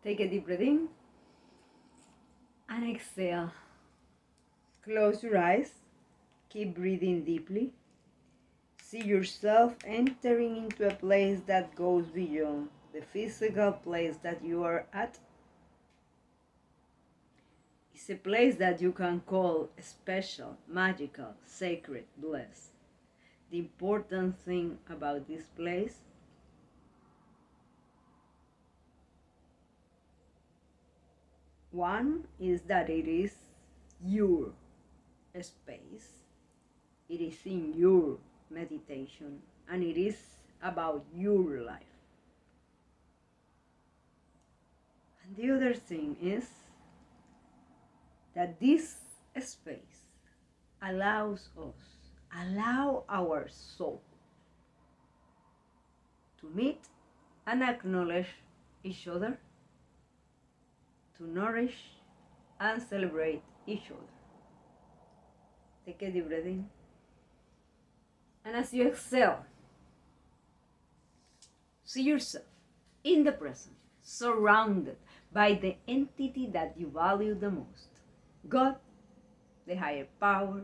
Take a deep breath in and exhale. Close your eyes. Keep breathing deeply. See yourself entering into a place that goes beyond the physical place that you are at. It's a place that you can call special, magical, sacred, blessed. The important thing about this place one is that it is your space. It is in your meditation and it is about your life. And the other thing is that this space allows our soul to meet and acknowledge each other, to nourish and celebrate each other. Take a deep breath in. And as you exhale, see yourself in the present, surrounded by the entity that you value the most. God, the higher power,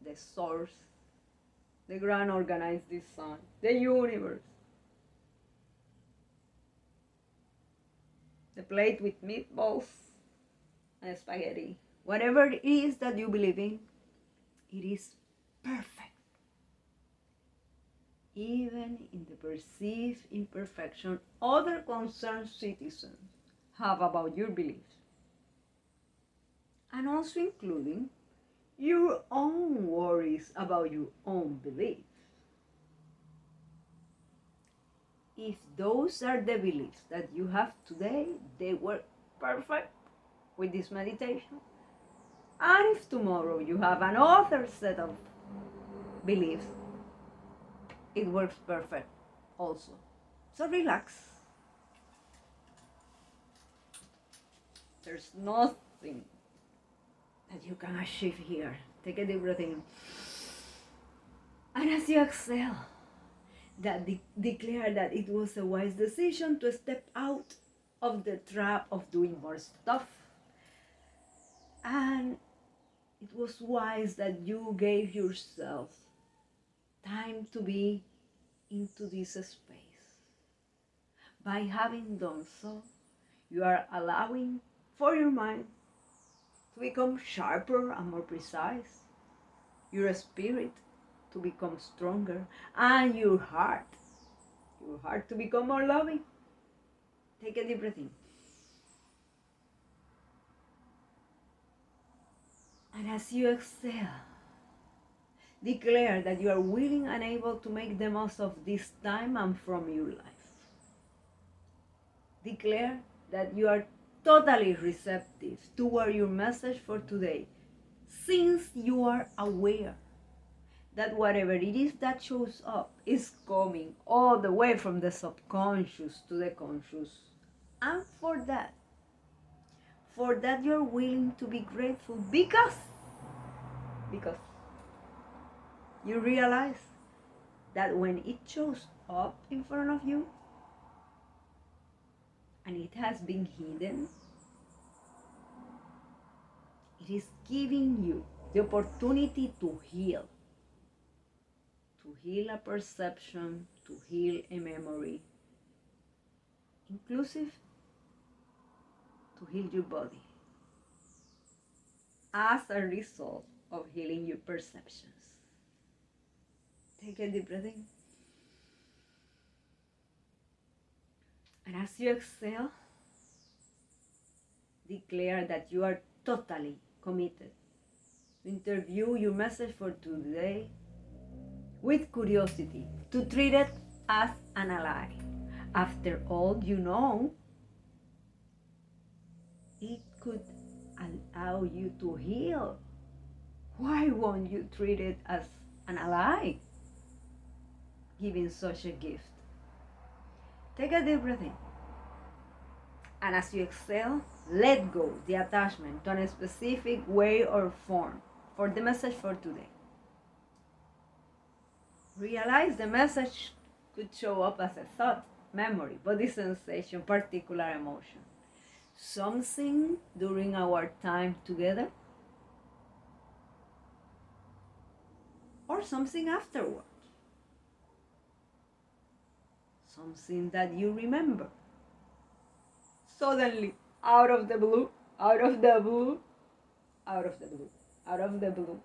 the source, the grand organized design, the universe. The plate with meatballs and spaghetti. Whatever it is that you believe in, it is perfect. Even in the perceived imperfection other concerned citizens have about your beliefs, and also including your own worries about your own beliefs. If those are the beliefs that you have today, they were perfect with this meditation. And if tomorrow you have another set of beliefs, it works perfect also. So relax. There's nothing that you can achieve here. Take a deep breath in. And as you exhale, declare that it was a wise decision to step out of the trap of doing more stuff. And it was wise that you gave yourself time to be into this space. By having done so, you are allowing for your mind to become sharper and more precise, your spirit to become stronger, and your heart to become more loving. Take a deep breath in. And as you exhale, declare that you are willing and able to make the most of this time and from your life. Declare that you are totally receptive toward your message for today, since you are aware that whatever it is that shows up is coming all the way from the subconscious to the conscious. And for that you're willing to be grateful because you realize that when it shows up in front of you and it has been hidden, it is giving you the opportunity to heal a perception, to heal a memory, inclusive to heal your body as a result of healing your perceptions. Take a deep breath in. And as you exhale, declare that you are totally committed to interview your message for today with curiosity, to treat it as an ally. After all, you know, it could allow you to heal. Why won't you treat it as an ally, giving such a gift? Take a deep breath in. And as you exhale, let go the attachment to a specific way or form for the message for today. Realize the message could show up as a thought, memory, body sensation, particular emotion. something during our time together, or something afterward, something that you remember suddenly, out of the blue, out of the blue, out of the blue, out of the blue.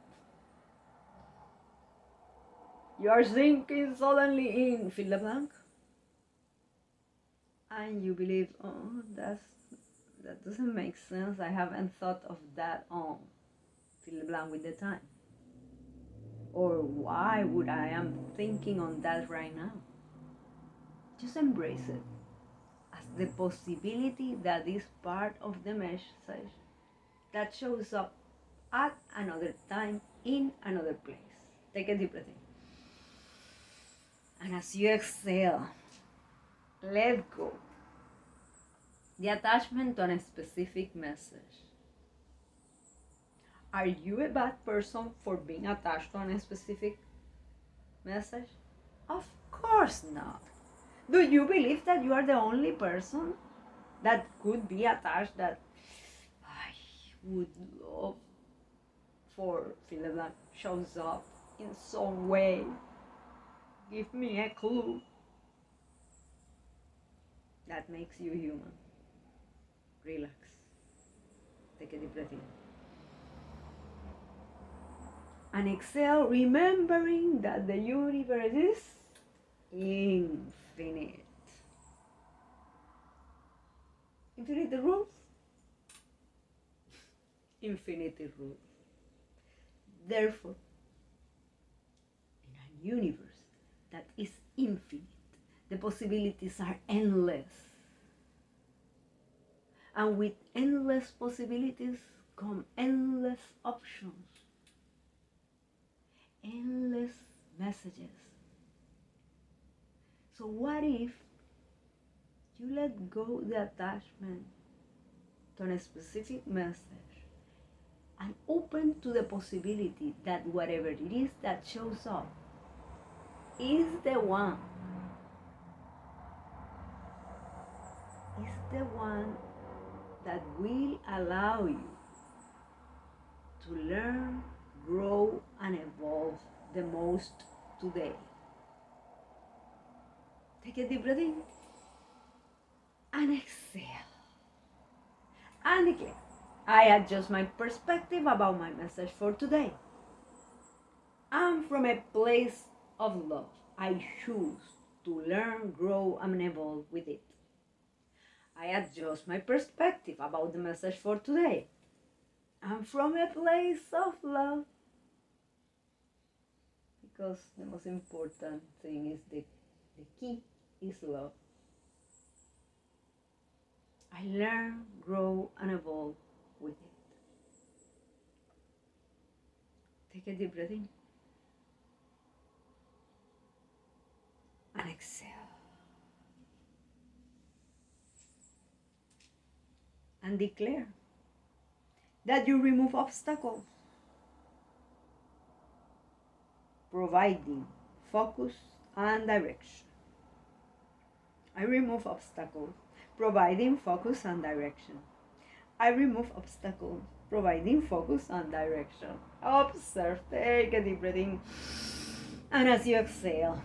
You are thinking suddenly in fill the blank, and you believe, oh, that doesn't make sense. I haven't thought of that on fill the blank with the time. Or why would I am thinking on that right now? Just embrace it as the possibility that is part of the message that shows up at another time in another place. Take a deep breath in. And as you exhale, let go the attachment to a specific message. Are you a bad person for being attached to a specific message? Of course not. Do you believe that you are the only person that could be attached, that I would love for fill the blank shows up in some way? Give me a clue. That makes you human. Relax. Take a deep breath in. And exhale, remembering that the universe is infinite. Infinity rules? Infinity rules. Therefore, in a universe that is infinite, the possibilities are endless. And with endless possibilities come endless options, endless messages. So what if you let go the attachment to a specific message and open to the possibility that whatever it is that shows up is the one that will allow you to learn, grow, and evolve the most today. Take a deep breath in and exhale. And declare, I adjust my perspective about my message for today. And from a place of love, I choose to learn, grow, and evolve with it. I adjust my perspective about the message for today. And from a place of love, because the most important thing is the key is love. I learn, grow, and evolve with it. Take a deep breath in and exhale. And declare that you remove obstacles, providing focus and direction. I remove obstacles, providing focus and direction. I remove obstacles, providing focus and direction. Observe, take a deep breath in. And as you exhale,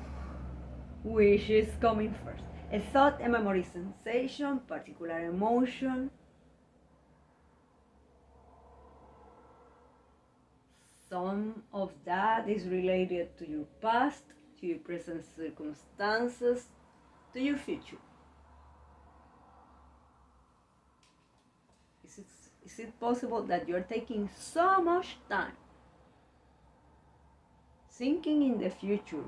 which is coming first? A thought, a memory, sensation, particular emotion. Some of that is related to your past, to your present circumstances, to your future. Is it possible that you're taking so much time thinking in the future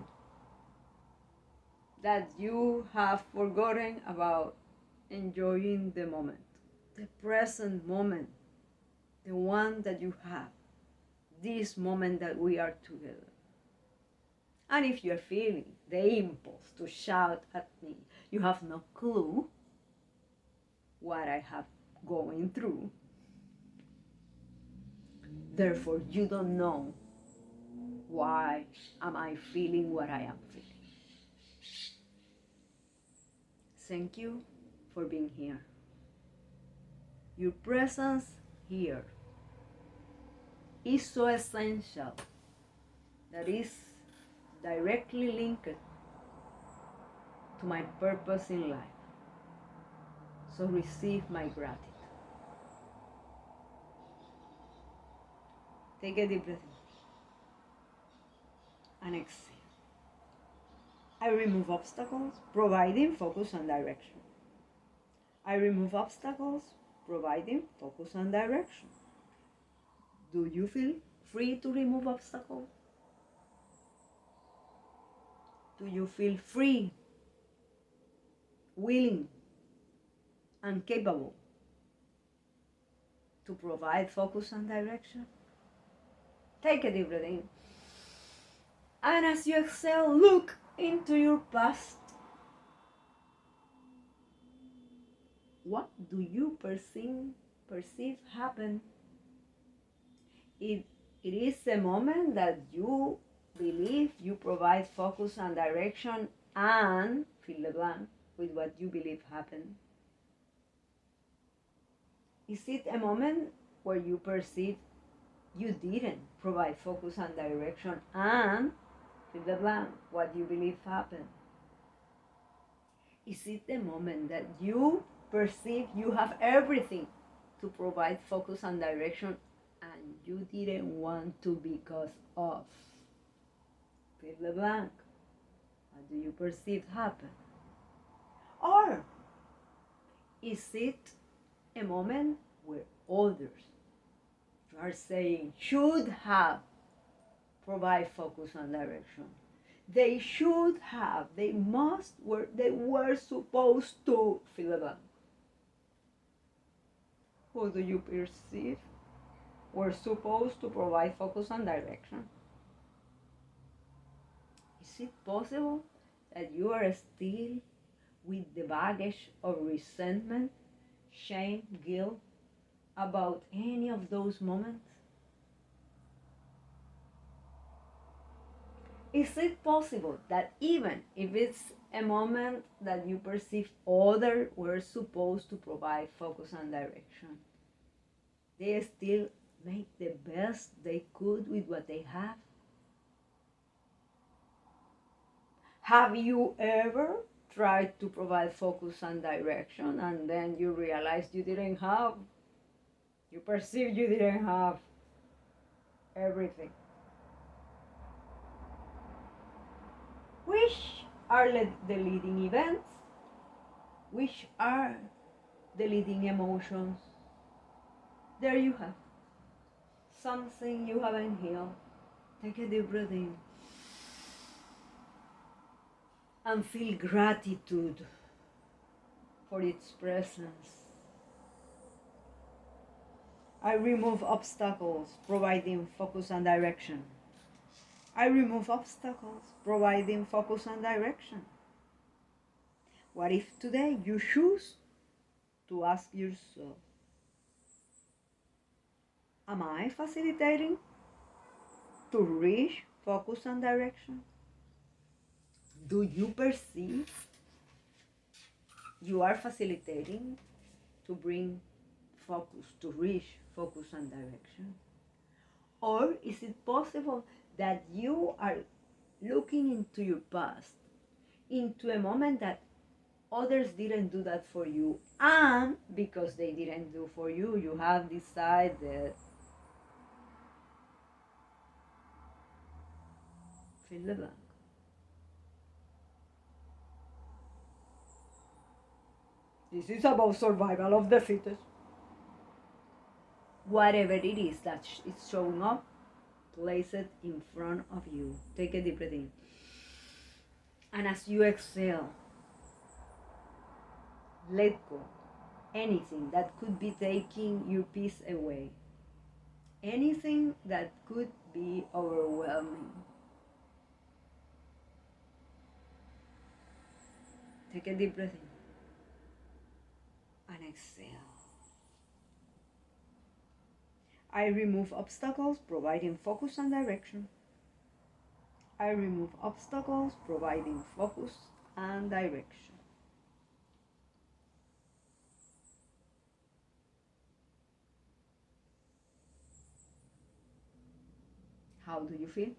that you have forgotten about enjoying the moment, the present moment, the one that you have, this moment that we are together? And if you're feeling the impulse to shout at me, you have no clue what I have going through. Therefore, you don't know why am I feeling what I am feeling. Thank you for being here. Your presence here is so essential that is directly linked to my purpose in life. So receive my gratitude. Take a deep breath in and exhale. I remove obstacles, providing focus and direction. I remove obstacles, providing focus and direction. Do you feel free to remove obstacles? Do you feel free, willing, and capable to provide focus and direction? Take a deep breath in. And as you exhale, look into your past. What do you perceive happen? It is a moment that you believe you provide focus and direction and fill the blank with what you believe happened. Is it a moment where you perceive you didn't provide focus and direction and fill the blank what you believe happened? Is it the moment that you perceive you have everything to provide focus and direction and you didn't want to because of? Fill the blank. What do you perceive happen? Or is it a moment where others you are saying should have provide focus and direction? They should have, they must, they were supposed to fill the blank. Who do you perceive were supposed to provide focus and direction? Is it possible that you are still with the baggage of resentment, shame, guilt about any of those moments? Is it possible that even if it's a moment that you perceive others were supposed to provide focus and direction, they still make the best they could with what they have? Have you ever tried to provide focus and direction and then you realized you didn't have, you perceived you didn't have everything? Which are the leading events? Which are the leading emotions? There you have something you haven't healed. Take a deep breath in and feel gratitude for its presence. I remove obstacles, providing focus and direction. I remove obstacles, providing focus and direction. What if today you choose to ask yourself, am I facilitating to reach focus and direction? Do you perceive you are facilitating to bring focus, to reach focus and direction? Or is it possible that you are looking into your past, into a moment that others didn't do that for you, and because they didn't do for you, you have decided, fill the blank. This is about survival of the fittest. Whatever it is that is showing up, place it in front of you. Take a deep breath in. And as you exhale, let go anything that could be taking your peace away. Anything that could be overwhelming. Take a deep breath in and exhale. I remove obstacles, providing focus and direction. I remove obstacles, providing focus and direction. How do you feel?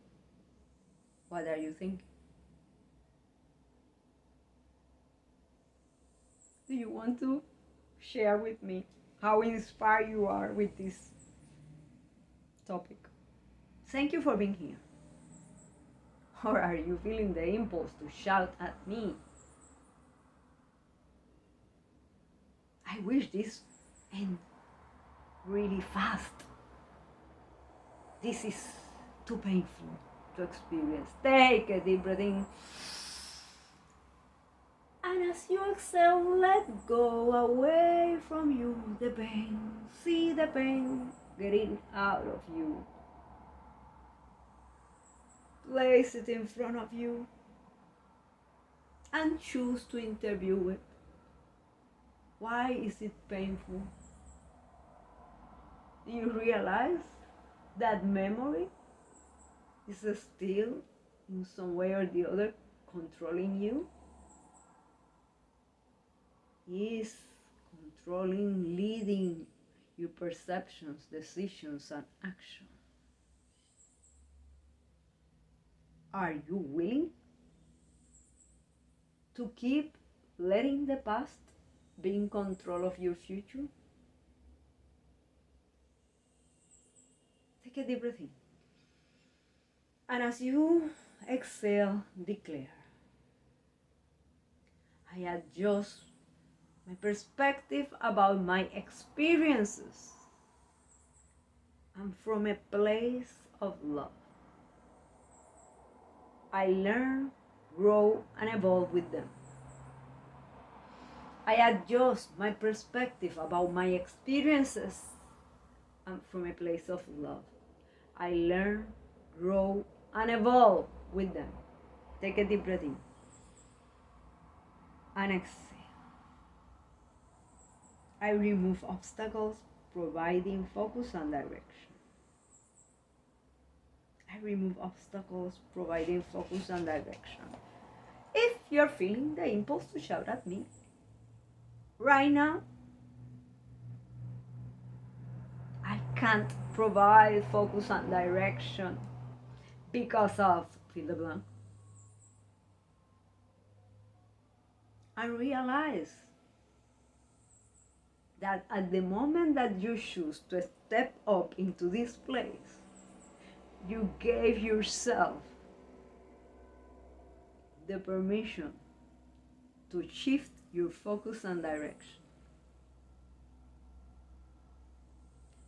What are you thinking? Do you want to share with me how inspired you are with this topic? Thank you for being here. Or are you feeling the impulse to shout at me? I wish this end really fast. This is too painful to experience. Take a deep breath in. And as you exhale, let go away from you the pain. See the pain getting out of you. Place it in front of you and choose to interview it. Why is it painful? Do you realize that memory is still in some way or the other controlling you? Is controlling, leading your perceptions, decisions, and actions. Are you willing to keep letting the past be in control of your future? Take a deep breath in. And as you exhale, declare, I adjust my perspective about my experiences and from a place of love. I learn, grow, and evolve with them. I adjust my perspective about my experiences and from a place of love. I learn, grow, and evolve with them. Take a deep breath in and exhale. I remove obstacles, providing focus and direction. I remove obstacles, providing focus and direction. If you're feeling the impulse to shout at me right now, I can't provide focus and direction because of fill the blank. And realize that at the moment that you choose to step up into this place, you gave yourself the permission to shift your focus and direction.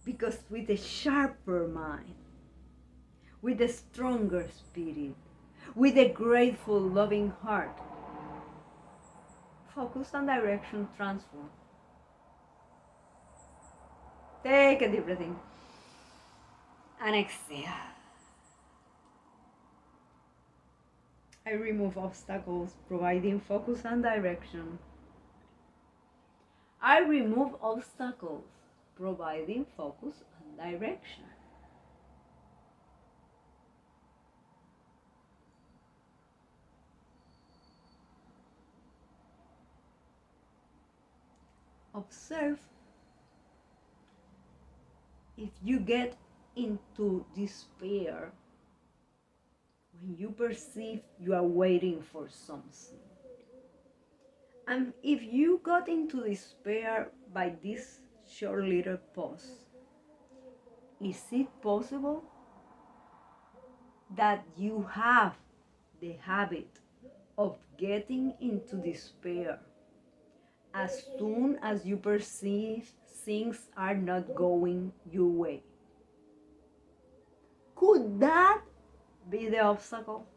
Because with a sharper mind, with a stronger spirit, with a grateful, loving heart, focus and direction transform. Take a deep breath in and exhale. I remove obstacles, providing focus and direction. I remove obstacles, providing focus and direction. Observe if you get into despair when you perceive you are waiting for something. And if you got into despair by this short little pause, is it possible that you have the habit of getting into despair as soon as you perceive things are not going your way? Could that be the obstacle?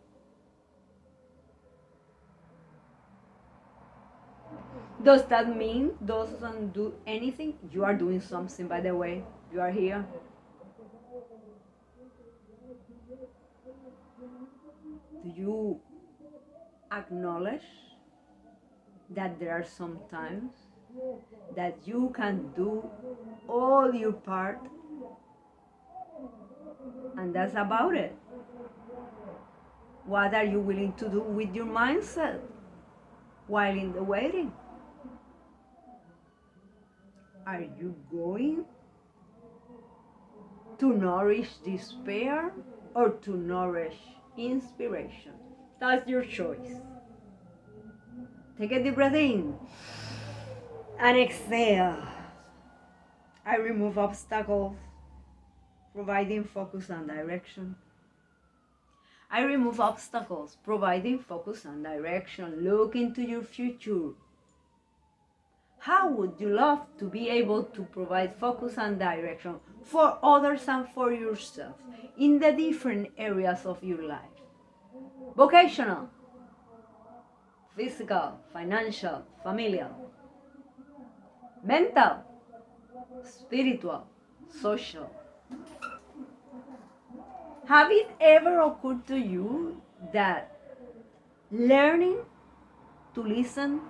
Does that mean doesn't do anything? You are doing something, by the way. You are here. Do you acknowledge that there are some times that you can do all your part and that's about it? What are you willing to do with your mindset while in the waiting? Are you going to nourish despair or to nourish inspiration. That's your choice. Take a deep breath in and exhale. I remove obstacles, providing focus and direction. I remove obstacles, providing focus and direction. Look into your future. How would you love to be able to provide focus and direction for others and for yourself in the different areas of your life? Vocational, physical, financial, familial, mental, spiritual, social. Have it ever occurred to you that learning to listen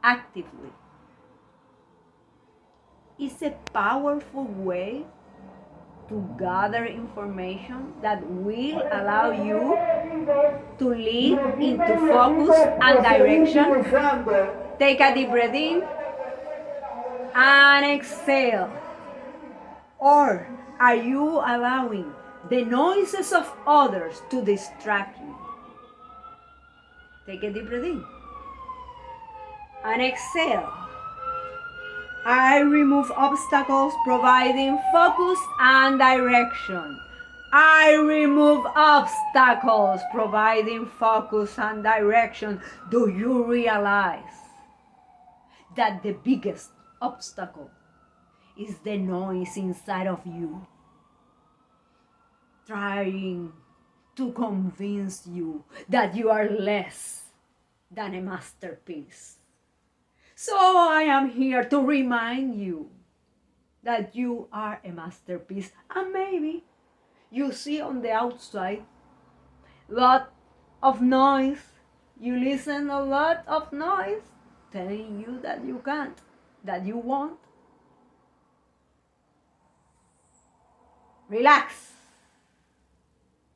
actively is a powerful way to gather information that will allow you to lead into focus and direction? Take a deep breath in and exhale. Or are you allowing the noises of others to distract you? Take a deep breath in and exhale. I remove obstacles, providing focus and direction. I remove obstacles, providing focus and direction. Do you realize that the biggest obstacle is the noise inside of you, trying to convince you that you are less than a masterpiece? So I am here to remind you that you are a masterpiece, and maybe you see on the outside lot of noise, you listen a lot of noise telling you that you can't, that you won't. Relax,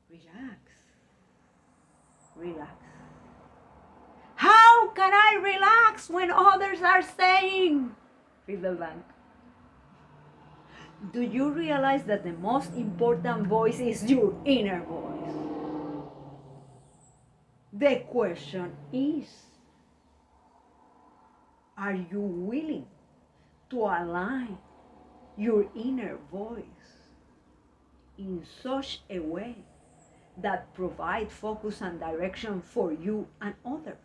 relax, relax. How can I relax when others are saying, fill the blank? Do you realize that the most important voice is your inner voice? The question is, are you willing to align your inner voice in such a way that provides focus and direction for you and others?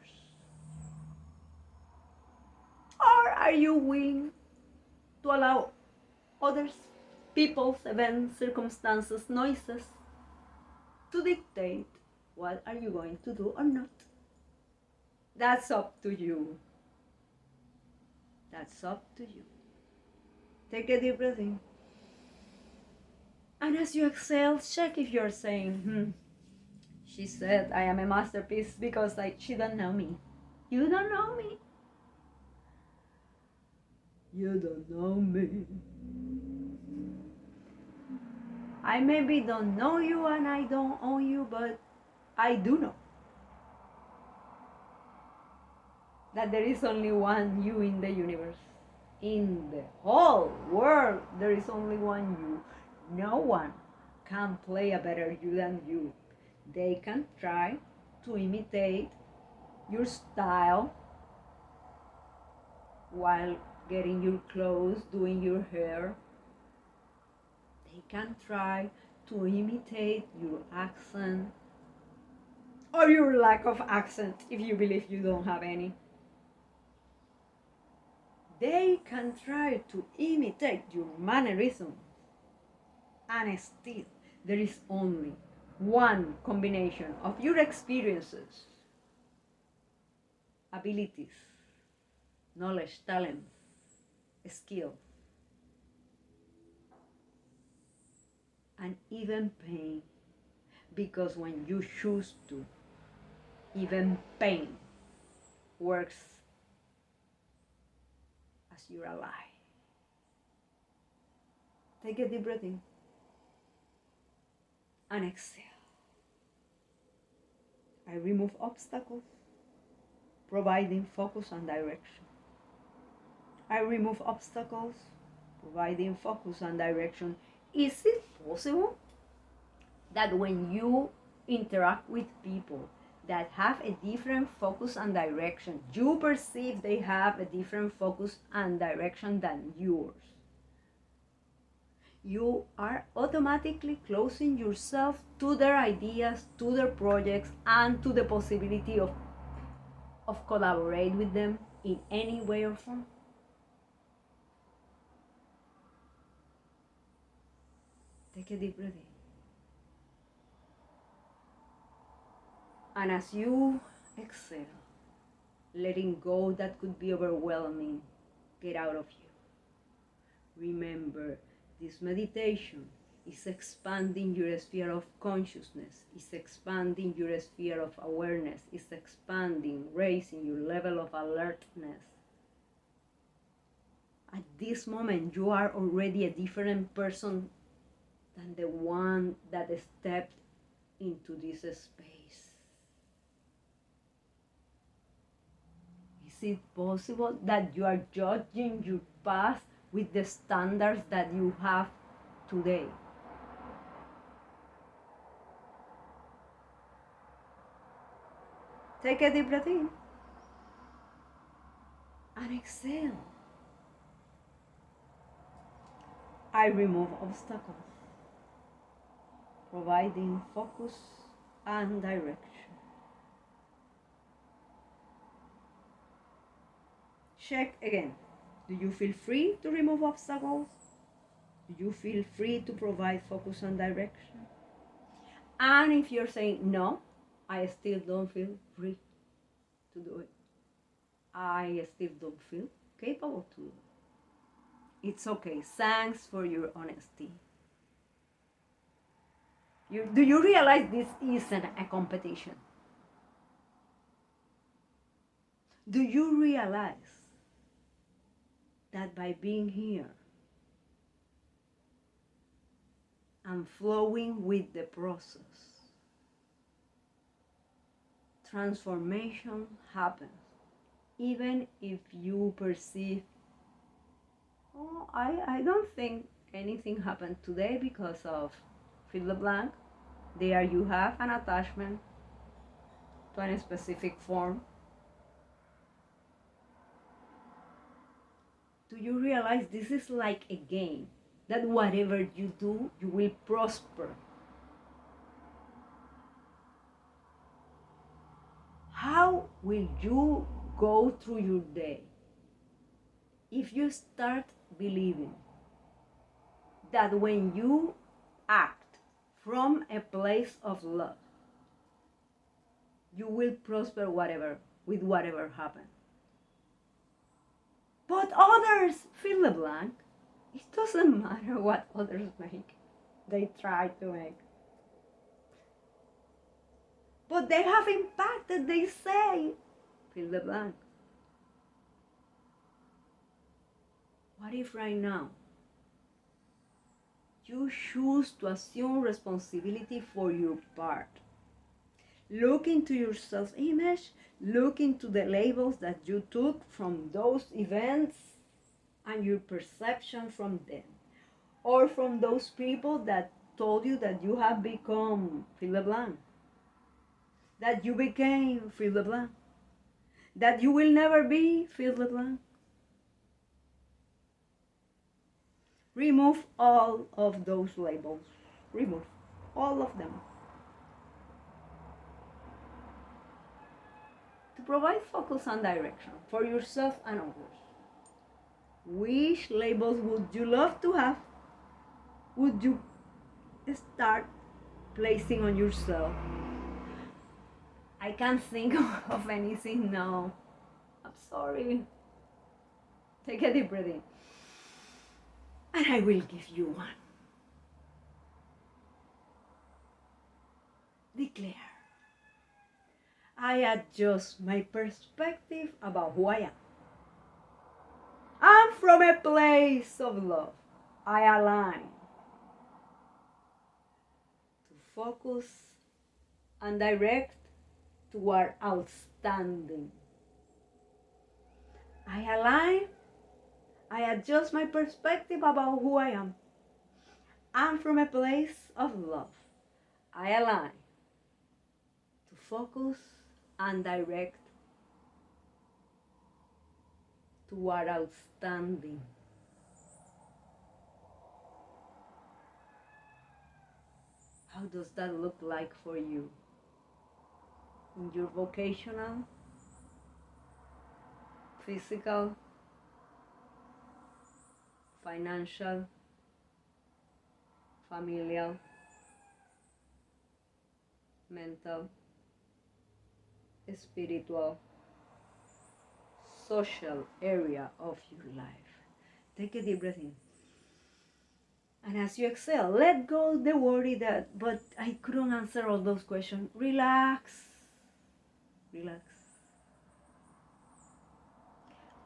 Or are you willing to allow others, people's, events, circumstances, noises to dictate what are you going to do or not? That's up to you. That's up to you. Take a deep breath in. And as you exhale, check if you're saying, she said I am a masterpiece because she don't know me. You don't know me. You don't know me. I maybe don't know you and I don't own you, but I do know that there is only one you in the universe. In the whole world, there is only one you. No one can play a better you than you. They can try to imitate your style while getting your clothes, doing your hair. They can try to imitate your accent or your lack of accent if you believe you don't have any. They can try to imitate your mannerisms, and still there is only one combination of your experiences, abilities, knowledge, talents, skills, and even pain, because when you choose to, even pain works as your ally. Take a deep breath in and exhale. I remove obstacles, providing focus and direction. I remove obstacles, providing focus and direction. Is it possible that when you interact with people that have a different focus and direction, you perceive they have a different focus and direction than yours, you are automatically closing yourself to their ideas, to their projects, and to the possibility of collaborate with them in any way or form. Take a deep breath in. And as you exhale, letting go that could be overwhelming, get out of you. Remember, this meditation is expanding your sphere of consciousness, is expanding your sphere of awareness, is expanding, raising your level of alertness. At this moment, you are already a different person than the one that stepped into this space. Is it possible that you are judging your past with the standards that you have today? Take a deep breath in and exhale. I remove obstacles, providing focus and direction. Check again. Do you feel free to remove obstacles? Do you feel free to provide focus and direction? And if you're saying, no, I still don't feel free to do it, I still don't feel capable to do it, it's okay. Thanks for your honesty. Do you realize this isn't a competition? Do you realize that by being here and flowing with the process, transformation happens, even if you perceive, oh, I don't think anything happened today because of fill the blank. There you have an attachment to a specific form. Do you realize this is like a game? That whatever you do, you will prosper. How will you go through your day if you start believing that when you act from a place of love, you will prosper with whatever happens? But others fill the blank. It doesn't matter what others make. They try to make. But they have impacted, they say, fill the blank. What if right now you choose to assume responsibility for your part? Look into your self-image, look into the labels that you took from those events and your perception from them, or from those people that told you that you have become fill the blank, that you became fill the blank, that you will never be fill the blank. Remove all of those labels. Remove all of them. To provide focus and direction for yourself and others. Which labels would you love to have? Would you start placing on yourself? I can't think of anything now. I'm sorry. Take a deep breath in. And I will give you one. Declare. I adjust my perspective about who I am. And from a place of love, I align to focus and direct toward outstanding. I align, I adjust my perspective about who I am. And from a place of love, I align to focus and direct toward outstanding. How does that look like for you? In your vocational, physical, financial, familial, mental, spiritual, social area of your life. Take a deep breath in. And as you exhale, let go the worry that, but I couldn't answer all those questions. Relax. Relax.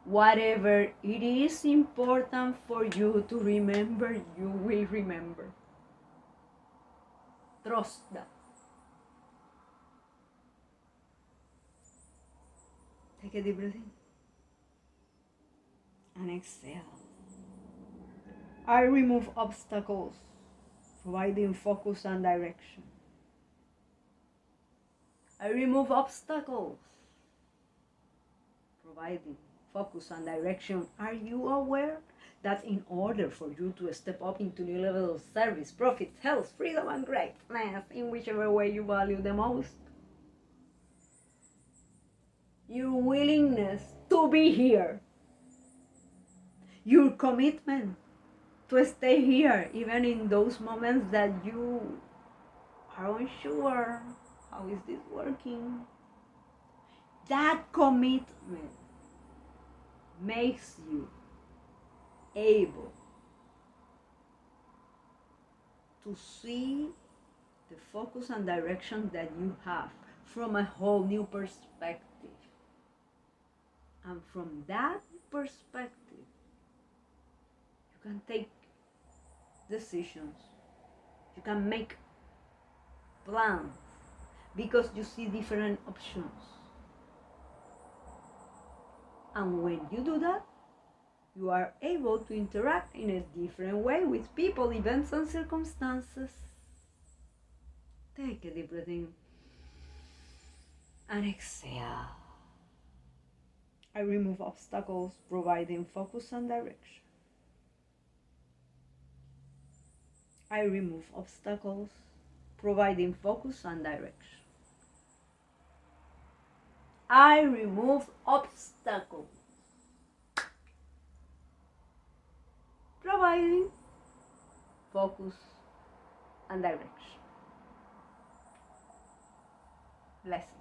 Whatever it is important for you to remember, you will remember. Trust that. Take a deep breath in. And exhale. I remove obstacles, providing focus and direction. I remove obstacles, providing focus and direction. Are you aware that in order for you to step up into new levels of service, profit, health, freedom, and greatness, in whichever way you value the most, your willingness to be here, your commitment to stay here, even in those moments that you are unsure, how is this working? That commitment makes you able to see the focus and direction that you have from a whole new perspective. And from that perspective, you can take decisions, you can make plans, because you see different options. And when you do that, you are able to interact in a different way with people, events, and circumstances. Take a deep breath in and exhale. I remove obstacles, providing focus and direction. I remove obstacles, providing focus and direction. I remove obstacles, providing focus and direction. Blessings.